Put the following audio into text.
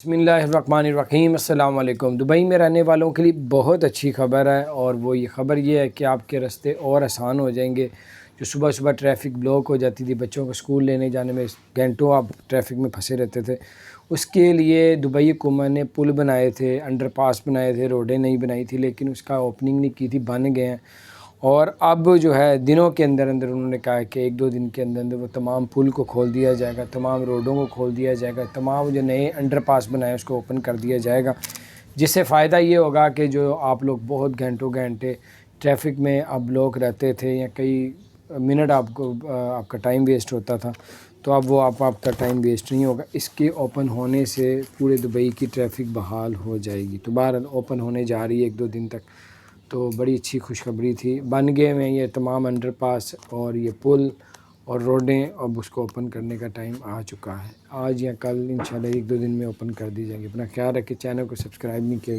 بسم اللہ الرحمن الرحیم۔ السلام علیکم۔ دبئی میں رہنے والوں کے لیے بہت اچھی خبر ہے، اور وہ یہ خبر یہ ہے کہ آپ کے راستے اور آسان ہو جائیں گے۔ جو صبح صبح ٹریفک بلاک ہو جاتی تھی، بچوں کو اسکول لینے جانے میں گھنٹوں آپ ٹریفک میں پھنسے رہتے تھے، اس کے لیے دبئی حکومت نے پل بنائے تھے، انڈر پاس بنائے تھے، روڈیں نہیں بنائی تھی، لیکن اس کا اوپننگ نہیں کی تھی، بن گئے ہیں۔ اور اب جو ہے دنوں کے اندر اندر انہوں نے کہا کہ 1-2 دن کے اندر اندر وہ تمام پل کو کھول دیا جائے گا، تمام روڈوں کو کھول دیا جائے گا، تمام جو نئے انڈر پاس بنائے اس کو اوپن کر دیا جائے گا، جس سے فائدہ یہ ہوگا کہ جو آپ لوگ بہت گھنٹوں گھنٹے ٹریفک میں اب لوگ رہتے تھے، یا کئی منٹ آپ کا ٹائم ویسٹ ہوتا تھا، تو اب وہ آپ کا ٹائم ویسٹ نہیں ہوگا۔ اس کے اوپن ہونے سے پورے دبئی کی ٹریفک بحال ہو جائے گی۔ تو بہرحال اوپن ہونے جا رہی ہے 1-2 دن تک، تو بڑی اچھی خوشخبری تھی۔ بن گئے میں یہ تمام انڈر پاس اور یہ پل اور روڈیں، اب اس کو اوپن کرنے کا ٹائم آ چکا ہے۔ آج یا کل انشاءاللہ 1-2 دن میں اوپن کر دی جائیں گی۔ اپنا خیال رکھیں، چینل کو سبسکرائب نہیں کیا